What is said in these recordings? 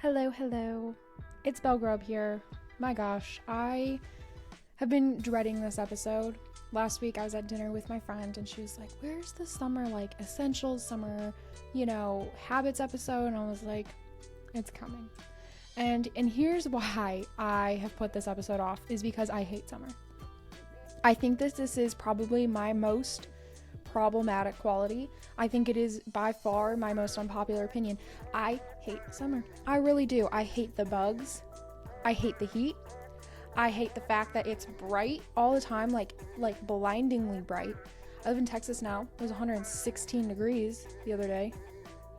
Hello. It's Belle Grub here. My gosh, I have been dreading this episode. Last week I was at dinner with my friend and she was like, where's the summer, essentials, summer, habits episode? And I was like, it's coming. And here's why I have put this episode off, is because I hate summer. I think this is probably my most problematic quality. I think it is by far my most unpopular opinion. I hate summer. I really do. I hate the bugs. I hate the heat. I hate the fact that it's bright all the time, like blindingly bright. I live in Texas now. It was 116 degrees the other day.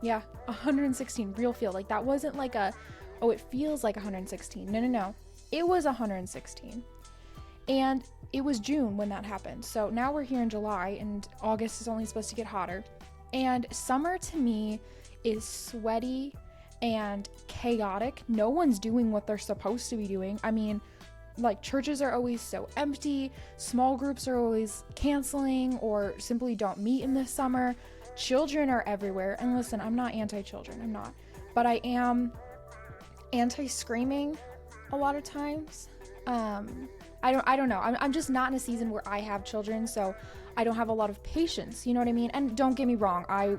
Yeah, 116, real feel. Like that wasn't like it feels like 116. No. It was 116. And it was June when that happened. So now we're here in July and August is only supposed to get hotter. And summer to me is sweaty and chaotic. No one's doing what they're supposed to be doing. I mean, churches are always so empty. Small groups are always canceling or simply don't meet in the summer. Children are everywhere. And listen, I'm not anti-children. I'm not. But I am anti-screaming a lot of times. I don't know. I'm just not in a season where I have children, so I don't have a lot of patience. You know what I mean? And don't get me wrong. I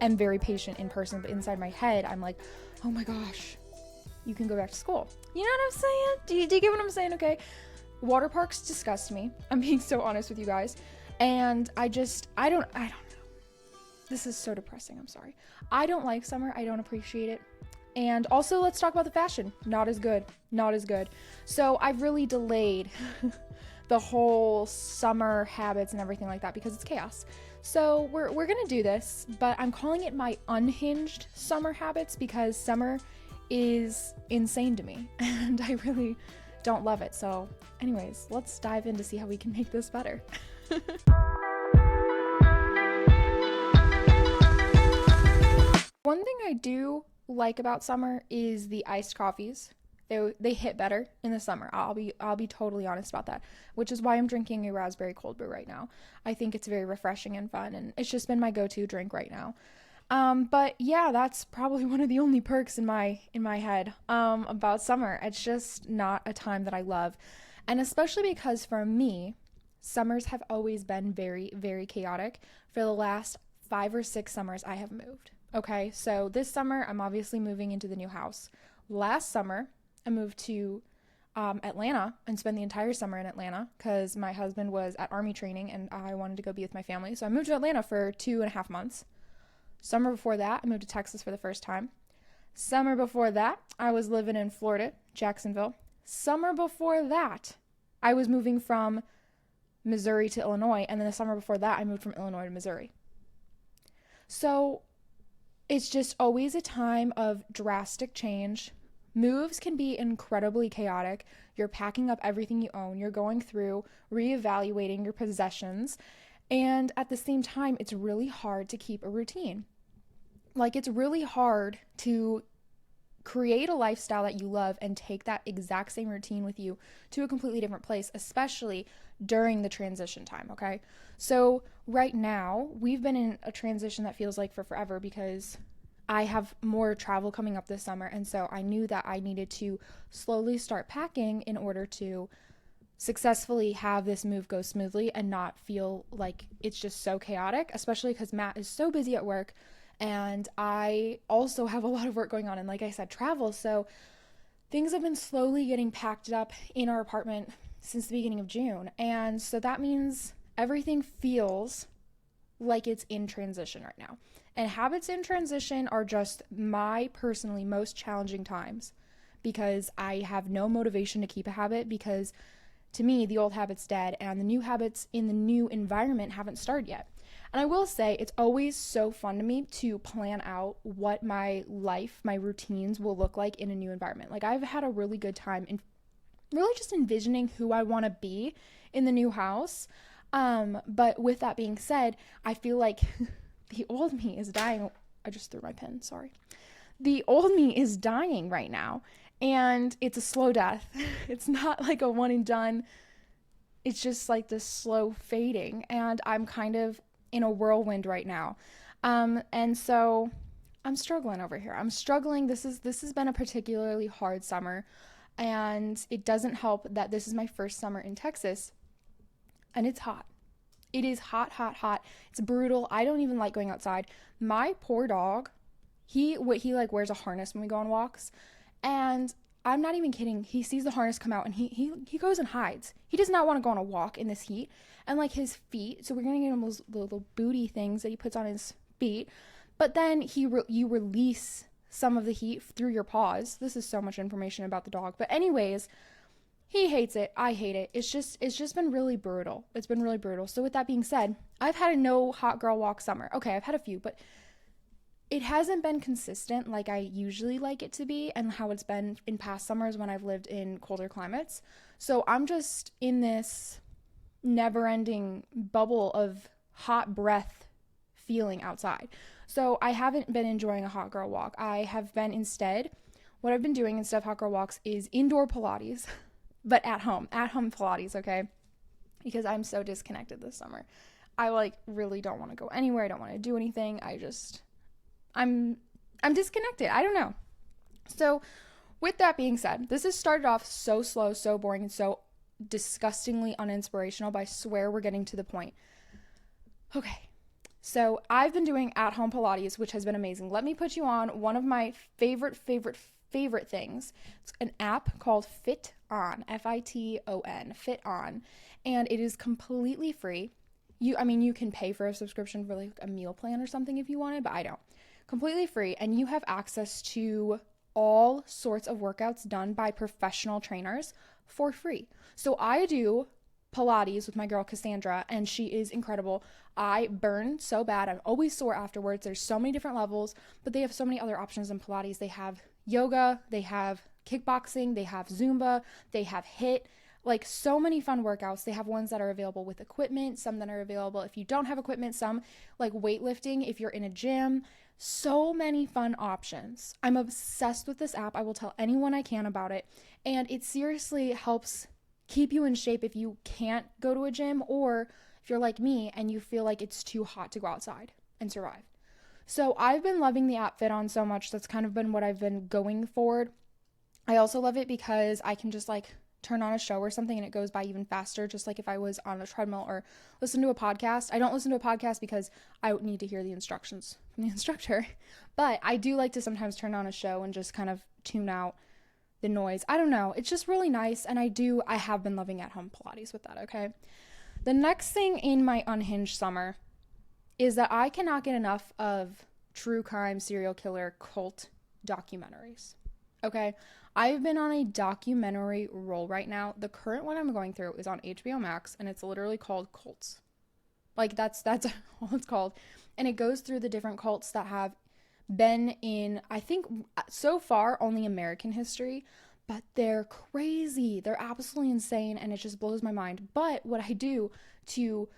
am very patient in person, but inside my head, I'm like, oh my gosh, you can go back to school. You know what I'm saying? Do you get what I'm saying? Okay. Water parks disgust me. I'm being so honest with you guys. And I don't know. This is so depressing. I'm sorry. I don't like summer. I don't appreciate it. And also, let's talk about the fashion. Not as good. So I've really delayed the whole summer habits and everything like that because it's chaos. So we're going to do this, but I'm calling it my unhinged summer habits because summer is insane to me and I really don't love it. So anyways, let's dive in to see how we can make this better. One thing I do like about summer is the iced coffees. They hit better in the summer. I'll be totally honest about that, which is why I'm drinking a raspberry cold brew right now. I think it's very refreshing and fun, and it's just been my go-to drink right now. But yeah, that's probably one of the only perks in my head about summer. It's just not a time that I love, and especially because for me, summers have always been very, very chaotic. For the last 5 or 6 summers, I have moved. Okay, so this summer, I'm obviously moving into the new house. Last summer, I moved to Atlanta and spent the entire summer in Atlanta because my husband was at Army training and I wanted to go be with my family. So I moved to Atlanta for 2.5 months. Summer before that, I moved to Texas for the first time. Summer before that, I was living in Florida, Jacksonville. Summer before that, I was moving from Missouri to Illinois. And then the summer before that, I moved from Illinois to Missouri. So it's just always a time of drastic change. Moves can be incredibly chaotic. You're packing up everything you own. You're going through, reevaluating your possessions. And at the same time, it's really hard to keep a routine. It's really hard to create a lifestyle that you love and take that exact same routine with you to a completely different place, especially during the transition time, okay? So right now, we've been in a transition that feels like for forever because I have more travel coming up this summer, and so I knew that I needed to slowly start packing in order to successfully have this move go smoothly and not feel like it's just so chaotic, especially because Matt is so busy at work and I also have a lot of work going on and like I said, travel. So things have been slowly getting packed up in our apartment since the beginning of June. And so that means everything feels like it's in transition right now. And habits in transition are just my personally most challenging times because I have no motivation to keep a habit because to me, the old habit's dead and the new habits in the new environment haven't started yet. And I will say it's always so fun to me to plan out what my life, my routines will look like in a new environment. I've had a really good time in really just envisioning who I want to be in the new house. But with that being said, I feel like the old me is dying. I just threw my pen, sorry. The old me is dying right now. And it's a slow death. It's not like a one and done. It's just like this slow fading. And I'm kind of in a whirlwind right now. And so I'm struggling over here. I'm struggling. This has been a particularly hard summer, and it doesn't help that this is my first summer in Texas and it's hot. It is hot, hot, hot. It's brutal. I don't even like going outside. My poor dog, he like wears a harness when we go on walks, and I'm not even kidding. He sees the harness come out and he goes and hides. He does not want to go on a walk in this heat. And like his feet, so we're gonna get him those little booty things that he puts on his feet. But then you release some of the heat through your paws. This is so much information about the dog. But anyways, he hates it. I hate it. It's just been really brutal. It's been really brutal. So with that being said, I've had a no hot girl walk summer. Okay, I've had a few, but it hasn't been consistent like I usually like it to be and how it's been in past summers when I've lived in colder climates. So I'm just in this never-ending bubble of hot breath feeling outside. So I haven't been enjoying a hot girl walk. I have been instead, what I've been doing instead of hot girl walks is indoor Pilates, but at home Pilates, okay? Because I'm so disconnected this summer. I like really don't want to go anywhere. I don't want to do anything. I'm disconnected. I don't know. So with that being said, this has started off so slow, so boring, and so disgustingly uninspirational, but I swear we're getting to the point. Okay. So I've been doing at-home Pilates, which has been amazing. Let me put you on one of my favorite things. It's an app called Fit On, Fiton, Fit On, and it is completely free. You can pay for a subscription for like a meal plan or something if you wanted, but I don't. Completely free, and you have access to all sorts of workouts done by professional trainers for free. So I do Pilates with my girl Cassandra, and she is incredible. I burn so bad. I'm always sore afterwards. There's so many different levels, but they have so many other options in Pilates. They have yoga, they have kickboxing, they have Zumba, they have HIIT, like so many fun workouts. They have ones that are available with equipment, some that are available if you don't have equipment, some like weightlifting if you're in a gym. So many fun options. I'm obsessed with this app. I will tell anyone I can about it. And it seriously helps keep you in shape if you can't go to a gym, or if you're like me and you feel like it's too hot to go outside and survive. So I've been loving the app Fit On so much. That's kind of been what I've been going forward. I also love it because I can just like turn on a show or something and it goes by even faster, just like if I was on a treadmill or listen to a podcast. I don't listen to a podcast because I need to hear the instructions from the instructor, but I do like to sometimes turn on a show and just kind of tune out the noise. I don't know. It's just really nice, and I have been loving at-home Pilates with that, okay? The next thing in my unhinged summer is that I cannot get enough of true crime, serial killer, cult documentaries, okay? I've been on a documentary roll right now. The current one I'm going through is on HBO Max, and it's literally called Cults. Like, that's all it's called. And it goes through the different cults that have been in, I think, so far, only American history, but they're crazy. They're absolutely insane, and it just blows my mind. But what I do to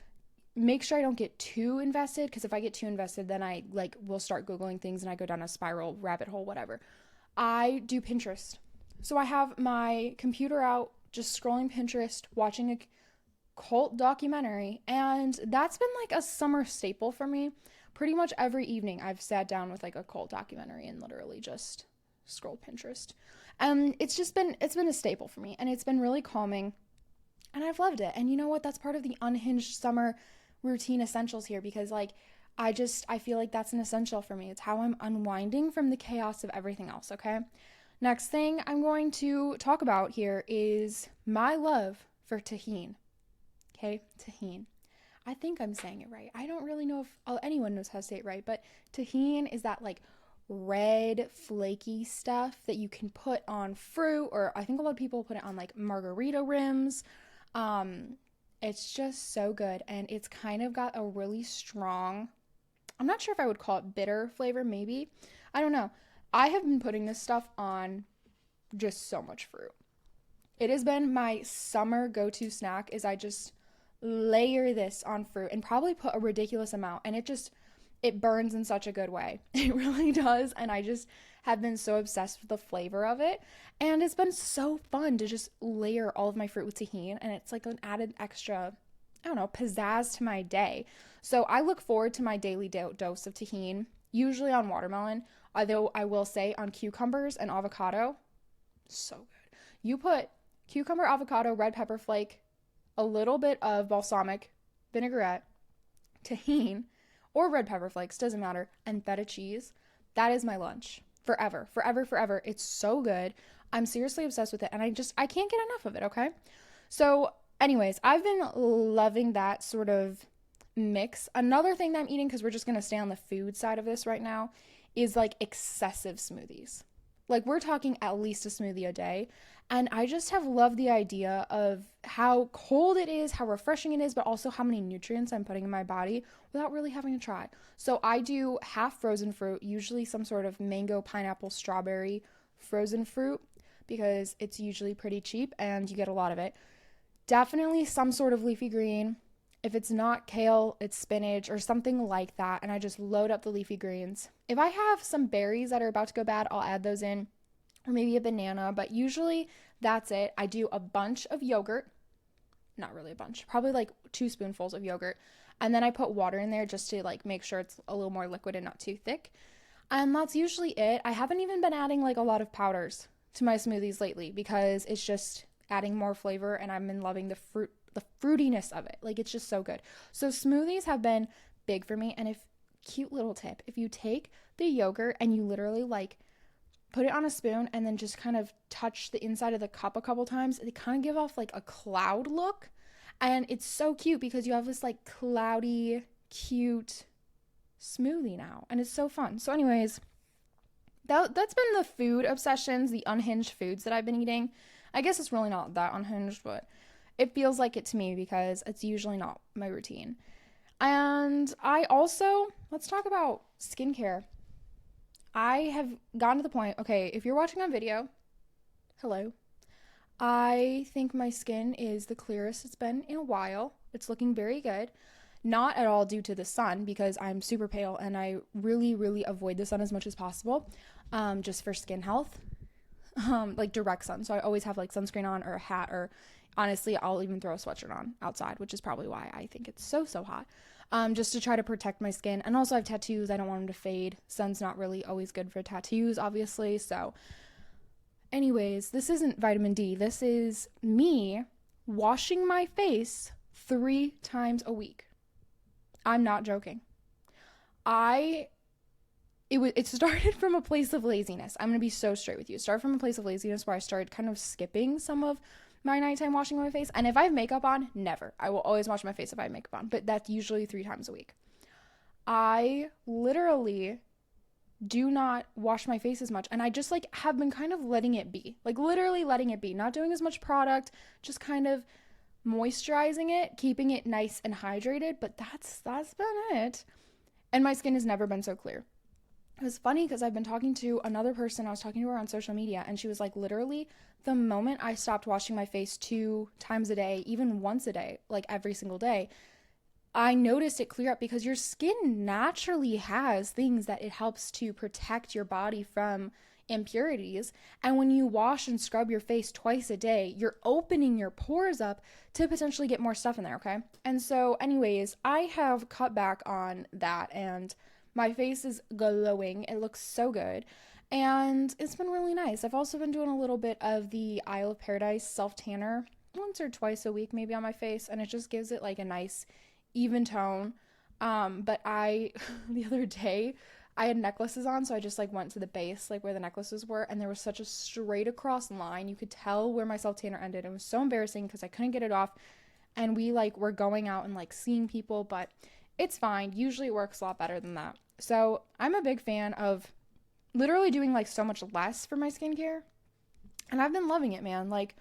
make sure I don't get too invested, because if I get too invested, then I, like, will start Googling things, and I go down a spiral, rabbit hole, whatever. I do Pinterest. So I have my computer out, just scrolling Pinterest, watching a cult documentary, and that's been, like, a summer staple for me. Pretty much every evening I've sat down with like a cult documentary and literally just scrolled Pinterest. It's been a staple for me, and it's been really calming, and I've loved it. And you know what? That's part of the unhinged summer routine essentials here, because like I feel like that's an essential for me. It's how I'm unwinding from the chaos of everything else, okay? Next thing I'm going to talk about here is my love for tahini. Okay? Tahini. I think I'm saying it right. I don't really know if anyone knows how to say it right, but tahini is that like red flaky stuff that you can put on fruit, or I think a lot of people put it on like margarita rims. It's just so good, and it's kind of got a really strong, I'm not sure if I would call it bitter flavor, maybe. I don't know. I have been putting this stuff on just so much fruit. It has been my summer go-to snack, is I just layer this on fruit and probably put a ridiculous amount, and it burns in such a good way. It really does, and I just have been so obsessed with the flavor of it, and it's been so fun to just layer all of my fruit with tahini, and it's like an added extra, I don't know, pizzazz to my day. So I look forward to my daily dose of tahini. usually on watermelon, although I will say on cucumbers and avocado, so good. You put cucumber, avocado, red pepper flake, a little bit of balsamic vinaigrette, tahini, or red pepper flakes, doesn't matter, and feta cheese. That is my lunch. Forever, forever, forever. It's so good. I'm seriously obsessed with it, and I can't get enough of it, okay? So, anyways, I've been loving that sort of mix. Another thing that I'm eating, because we're just going to stay on the food side of this right now, is like excessive smoothies. Like, we're talking at least a smoothie a day. And I just have loved the idea of how cold it is, how refreshing it is, but also how many nutrients I'm putting in my body without really having to try. So I do half frozen fruit, usually some sort of mango, pineapple, strawberry frozen fruit, because it's usually pretty cheap and you get a lot of it. Definitely some sort of leafy green. If it's not kale, it's spinach or something like that. And I just load up the leafy greens. If I have some berries that are about to go bad, I'll add those in, or maybe a banana, but usually that's it. I do a bunch of yogurt, not really a bunch, probably like 2 spoonfuls of yogurt, and then I put water in there just to like make sure it's a little more liquid and not too thick. And that's usually it. I haven't even been adding like a lot of powders to my smoothies lately because it's just adding more flavor, and I've been loving the fruitiness of it. Like, it's just so good. So smoothies have been big for me. And if cute little tip, if you take the yogurt and you literally like put it on a spoon and then just kind of touch the inside of the cup a couple times, they kind of give off like a cloud look. And it's so cute because you have this like cloudy, cute smoothie now. And it's so fun. So anyways, that's been the food obsessions, the unhinged foods that I've been eating. I guess it's really not that unhinged, but it feels like it to me because it's usually not my routine. And I also, let's talk about skincare. I have gotten to the point, okay, if you're watching on video, hello. I think my skin is the clearest it's been in a while. It's looking very good. Not at all due to the sun because I'm super pale and I really, really avoid the sun as much as possible, just for skin health, like direct sun. So I always have like sunscreen on or a hat, or honestly, I'll even throw a sweatshirt on outside, which is probably why I think it's so, so hot. Just to try to protect my skin. And also I have tattoos. I don't want them to fade. Sun's not really always good for tattoos, obviously. So anyways, this isn't vitamin D. This is me washing my face 3 times a week. I'm not joking. It started from a place of laziness. I'm going to be so straight with you. It started from a place of laziness where I started kind of skipping some of my nighttime washing my face. And if I have makeup on, never. I will always wash my face if I have makeup on, but that's usually 3 times a week. I literally do not wash my face as much, and I just like have been kind of letting it be. Like literally letting it be, not doing as much product, just kind of moisturizing it, keeping it nice and hydrated, but that's been it. And my skin has never been so clear. It was funny because I've been talking to another person. I was talking to her on social media, and she was like, literally, the moment I stopped washing my face 2 times a day, even once a day, like every single day, I noticed it clear up because your skin naturally has things that it helps to protect your body from impurities. And when you wash and scrub your face twice a day, you're opening your pores up to potentially get more stuff in there, okay? And so anyways, I have cut back on that and my face is glowing. It looks so good. And it's been really nice. I've also been doing a little bit of the Isle of Paradise self-tanner once or twice a week maybe on my face, and it just gives it like a nice even tone. But the other day, I had necklaces on, so I just like went to the base, like where the necklaces were, and there was such a straight across line. You could tell where my self-tanner ended. It was so embarrassing because I couldn't get it off, and we like were going out and like seeing people, but it's fine. Usually it works a lot better than that. So I'm a big fan of literally doing like so much less for my skincare, and I've been loving it, man. Like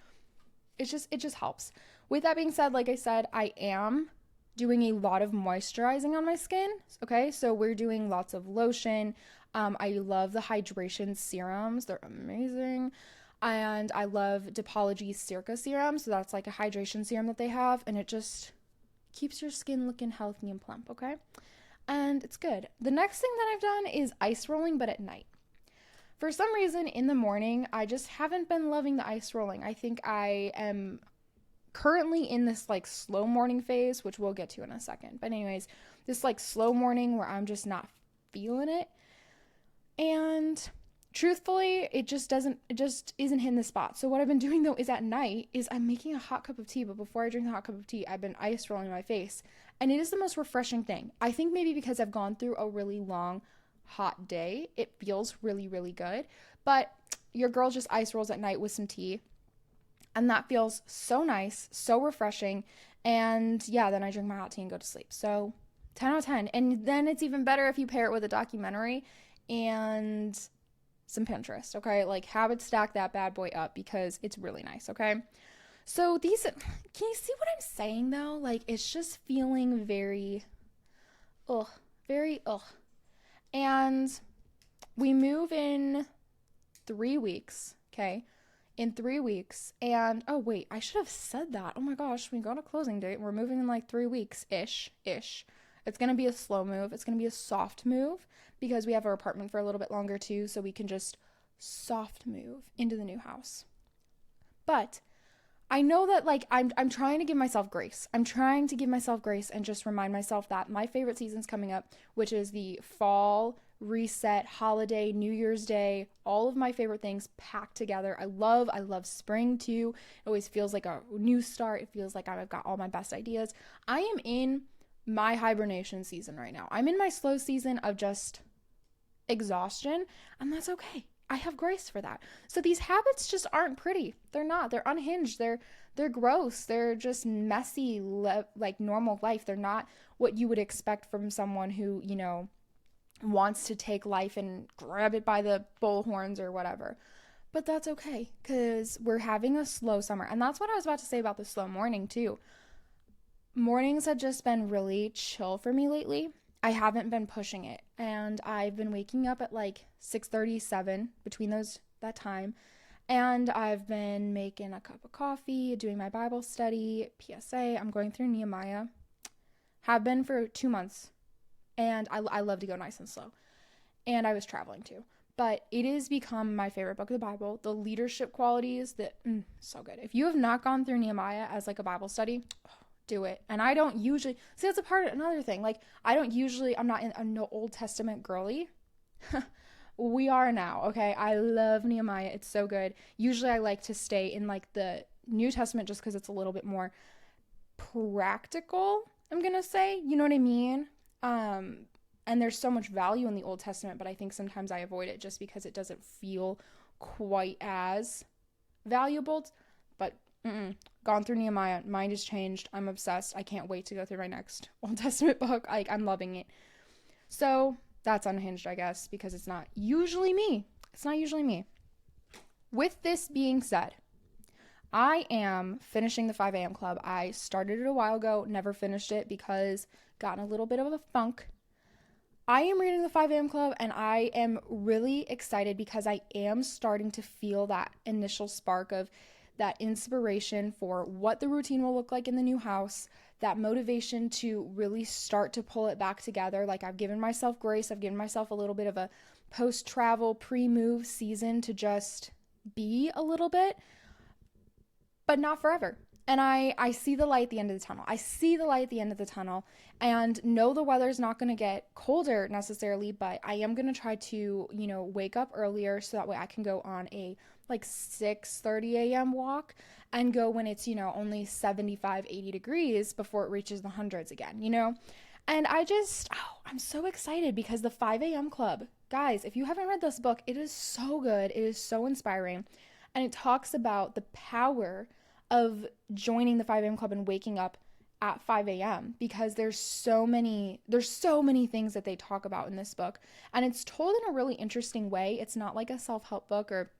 it just helps. With that being said, like I said, I am doing a lot of moisturizing on my skin. Okay, so we're doing lots of lotion. I love the hydration serums. They're amazing. And I love Depology's Circa serum. So that's like a hydration serum that they have, and it just keeps your skin looking healthy and plump, okay? And it's good. The next thing that I've done is ice rolling, but at night. For some reason, in the morning, I just haven't been loving the ice rolling. I think I am currently in this like slow morning phase, which we'll get to in a second. But anyways, this like slow morning where I'm just not feeling it. And truthfully, it just isn't hitting the spot. So what I've been doing though is at night is I'm making a hot cup of tea, but before I drink the hot cup of tea, I've been ice rolling my face. And it is the most refreshing thing. I think maybe because I've gone through a really long hot day, it feels really, really good. But your girl just ice rolls at night with some tea, and that feels so nice, so refreshing. And yeah, then I drink my hot tea and go to sleep. So 10 out of 10. And then it's even better if you pair it with a documentary and some Pinterest, okay? Like habit stack that bad boy up because it's really nice, okay? So these, can you see what I'm saying though? Like it's just feeling very, ugh, very ugh. And we move in 3 weeks, okay? In 3 weeks. And oh wait, I should have said that. Oh my gosh, we got a closing date. We're moving in like 3 weeks ish. It's gonna be a slow move. It's gonna be a soft move because we have our apartment for a little bit longer too, so we can just soft move into the new house. But I know that like I'm trying to give myself grace. I'm trying to give myself grace and just remind myself that my favorite season's coming up, which is the fall, reset, holiday, New Year's Day, all of my favorite things packed together. I love spring too. It always feels like a new start. It feels like I've got all my best ideas. I am in my hibernation season right now. I'm in my slow season of just exhaustion, and that's okay. I have grace for that. So these habits just aren't pretty. They're not. They're unhinged. They're gross. They're just messy, like normal life. They're not what you would expect from someone who, wants to take life and grab it by the bullhorns or whatever. But that's okay because we're having a slow summer. And that's what I was about to say about the slow morning too. Mornings have just been really chill for me lately. I haven't been pushing it, and I've been waking up at like 6:37 between that time, and I've been making a cup of coffee, doing my Bible study, PSA. I'm going through Nehemiah. Have been for 2 months, and I love to go nice and slow. And I was traveling too, but it has become my favorite book of the Bible. The leadership qualities so good. If you have not gone through Nehemiah as like a Bible study, do it. And I don't usually see, that's another thing. Like I'm not an Old Testament girly. We are now, okay? I love Nehemiah. It's so good. Usually I like to stay in like the New Testament just because it's a little bit more practical, I'm gonna say. You know what I mean? And there's so much value in the Old Testament, but I think sometimes I avoid it just because it doesn't feel quite as valuable. But gone through Nehemiah, mind has changed. I'm obsessed. I can't wait to go through my next Old Testament book. I'm loving it. So that's unhinged, I guess, because it's not usually me. With this being said, I am finishing the 5 a.m. club. I started it a while ago, never finished it because got in a little bit of a funk. I am reading the 5 a.m. club, and I am really excited because I am starting to feel that initial spark of that inspiration for what the routine will look like in the new house, that motivation to really start to pull it back together. Like I've given myself grace. I've given myself a little bit of a post-travel, pre-move season to just be a little bit, but not forever. And I see the light at the end of the tunnel. And no, the weather's not going to get colder necessarily, but I am going to try to, wake up earlier so that way I can go on a like 6:30 a.m. walk and go when it's, only 75, 80 degrees before it reaches the hundreds again, And I'm so excited because the 5 a.m. club, guys, if you haven't read this book, it is so good. It is so inspiring. And it talks about the power of joining the 5 a.m. club and waking up at 5 a.m. because there's so many things that they talk about in this book. And it's told in a really interesting way. It's not like a self-help book or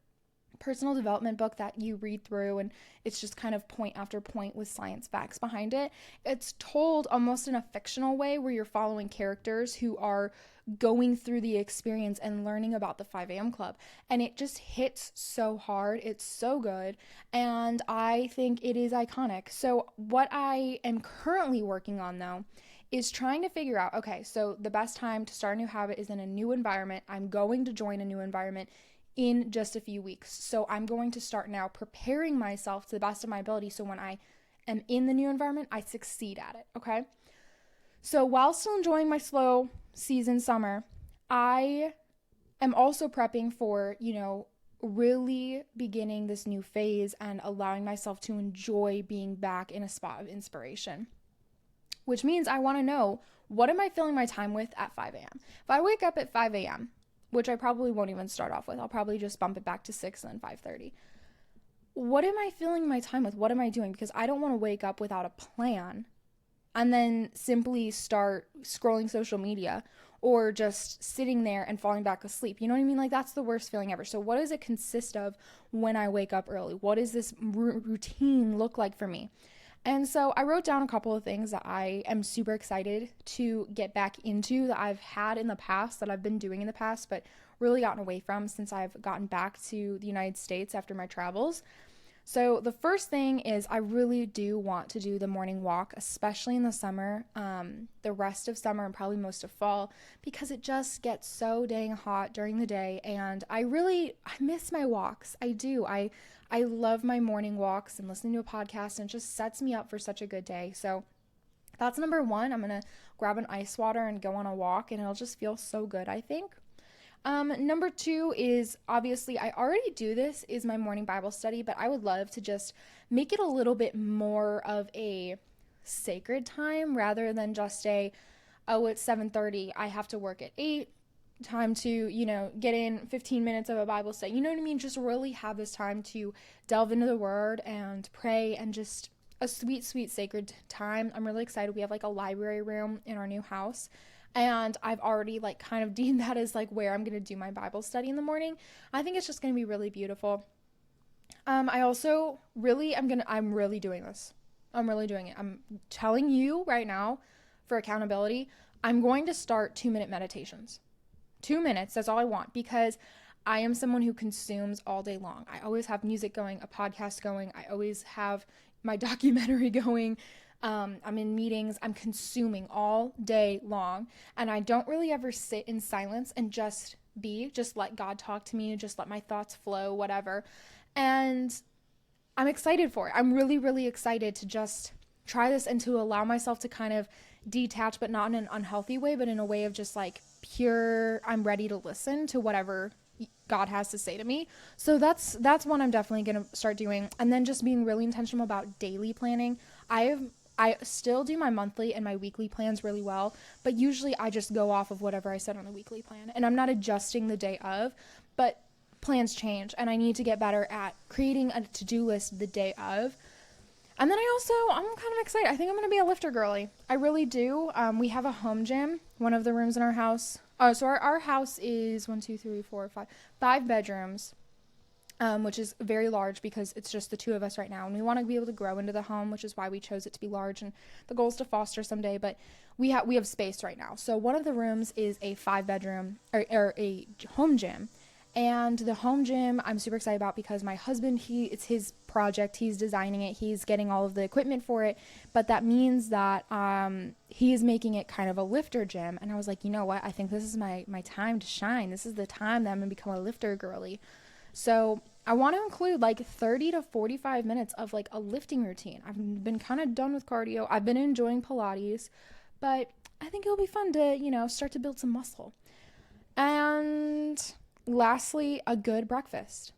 personal development book that you read through and it's just kind of point after point with science facts behind it. It's told almost in a fictional way where you're following characters who are going through the experience and learning about the 5 a.m. club. And it just hits so hard. It's so good. And I think it is iconic. So what I am currently working on though is trying to figure out, okay, so the best time to start a new habit is in a new environment. I'm going to join a new environment in just a few weeks. So I'm going to start now preparing myself to the best of my ability so when I am in the new environment, I succeed at it, okay? So while still enjoying my slow season summer, I am also prepping for, really beginning this new phase and allowing myself to enjoy being back in a spot of inspiration, which means I want to know, what am I filling my time with at 5 a.m.? If I wake up at 5 a.m., which I probably won't even start off with, I'll probably just bump it back to 6 and then 5:30. What am I filling my time with? What am I doing? Because I don't want to wake up without a plan and then simply start scrolling social media or just sitting there and falling back asleep. You know what I mean? Like, that's the worst feeling ever. So what does it consist of when I wake up early? What does this routine look like for me? And so I wrote down a couple of things that I am super excited to get back into, that I've had in the past, that I've been doing in the past, but really gotten away from since I've gotten back to the United States after my travels. So the first thing is, I really do want to do the morning walk, especially in the summer, the rest of summer and probably most of fall, because it just gets so dang hot during the day. And I miss my walks. I do. I love my morning walks and listening to a podcast, and it just sets me up for such a good day. So that's number one. I'm going to grab an ice water and go on a walk, and it'll just feel so good, I think. Number two is, obviously I already do this, is my morning Bible study, but I would love to just make it a little bit more of a sacred time rather than just it's 7:30, I have to work at 8, time to, get in 15 minutes of a Bible study. You know what I mean? Just really have this time to delve into the word and pray, and just a sweet, sweet sacred time. I'm really excited. We have like a library room in our new house, and I've already like kind of deemed that as like where I'm going to do my Bible study in the morning. I think it's just going to be really beautiful. I also I'm really doing this. I'm really doing it. I'm telling you right now, for accountability, I'm going to start 2-minute meditations. 2 minutes, that's all I want, because I am someone who consumes all day long. I always have music going, a podcast going. I always have my documentary going. I'm in meetings, I'm consuming all day long, and I don't really ever sit in silence and just let God talk to me, just let my thoughts flow, whatever. And I'm excited for it. I'm really, really excited to just try this and to allow myself to kind of detach, but not in an unhealthy way, but in a way of just like pure, I'm ready to listen to whatever God has to say to me. So that's one I'm definitely going to start doing. And then just being really intentional about daily planning. I still do my monthly and my weekly plans really well, but usually I just go off of whatever I said on the weekly plan, and I'm not adjusting the day of, but plans change, and I need to get better at creating a to-do list the day of. And then I'm kind of excited. I think I'm going to be a lifter girly. I really do. We have a home gym, one of the rooms in our house. So our house is 5 bedrooms. Which is very large because it's just the two of us right now, and we want to be able to grow into the home, which is why we chose it to be large, and the goal is to foster someday. But we have space right now. So one of the rooms is a 5-bedroom or a home gym, and the home gym I'm super excited about because my husband, it's his project, he's designing it, he's getting all of the equipment for it, but that means that he is making it kind of a lifter gym. And I was like, you know what, I think this is my time to shine. This is the time that I'm gonna become a lifter girly. So I want to include like 30 to 45 minutes of like a lifting routine. I've been kind of done with cardio. I've been enjoying Pilates, but I think it'll be fun to, start to build some muscle. And lastly, a good breakfast.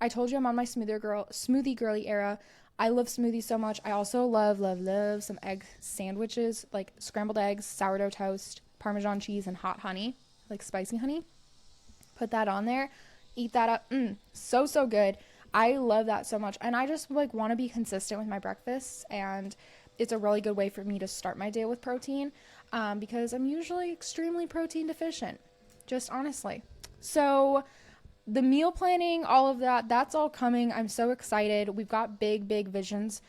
I told you I'm on my smoothie girly era. I love smoothies so much. I also love some egg sandwiches, like scrambled eggs, sourdough toast, Parmesan cheese, and hot honey, like spicy honey. Put that on there. Eat that up. So good. I love that so much. And I just like want to be consistent with my breakfasts, and it's a really good way for me to start my day with protein, because I'm usually extremely protein deficient, just honestly. So the meal planning, all of that's all coming. I'm so excited. We've got big visions.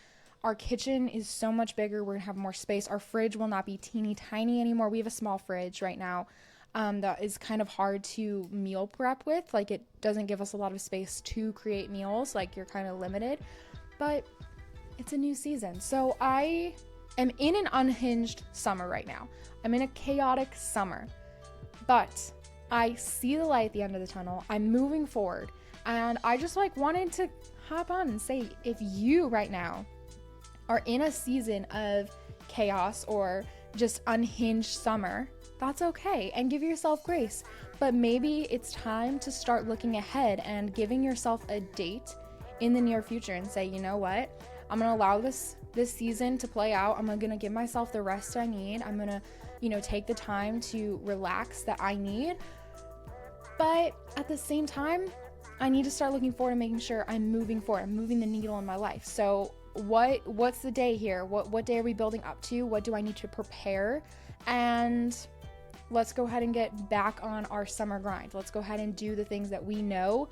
Our kitchen is so much bigger. We're gonna have more space. Our fridge will not be teeny tiny anymore. We have a small fridge right now. That is kind of hard to meal prep with. Like, it doesn't give us a lot of space to create meals. Like, you're kind of limited, but it's a new season. So I am in an unhinged summer right now. I'm in a chaotic summer, but I see the light at the end of the tunnel. I'm moving forward, and I just like wanted to hop on and say, if you right now are in a season of chaos or just unhinged summer, That's okay, and give yourself grace. But maybe it's time to start looking ahead and giving yourself a date in the near future and say, you know what? I'm going to allow this season to play out. I'm going to give myself the rest I need. I'm going to, take the time to relax that I need. But at the same time, I need to start looking forward and making sure I'm moving forward. I'm moving the needle in my life. So what's the day here? What day are we building up to? What do I need to prepare? And let's go ahead and get back on our summer grind. Let's go ahead and do the things that we know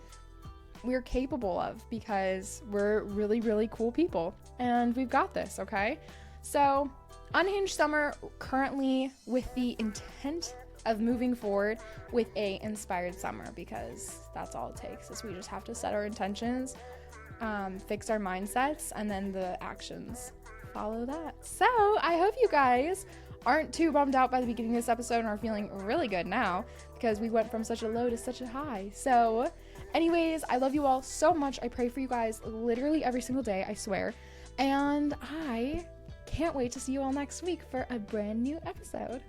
we're capable of, because we're really, really cool people and we've got this, okay? So unhinged summer, currently with the intent of moving forward with a inspired summer, because that's all it takes, is we just have to set our intentions, fix our mindsets, and then the actions follow that. So I hope you guys aren't too bummed out by the beginning of this episode and are feeling really good now, because we went from such a low to such a high. So anyways, I love you all so much. I pray for you guys literally every single day, I swear. And I can't wait to see you all next week for a brand new episode.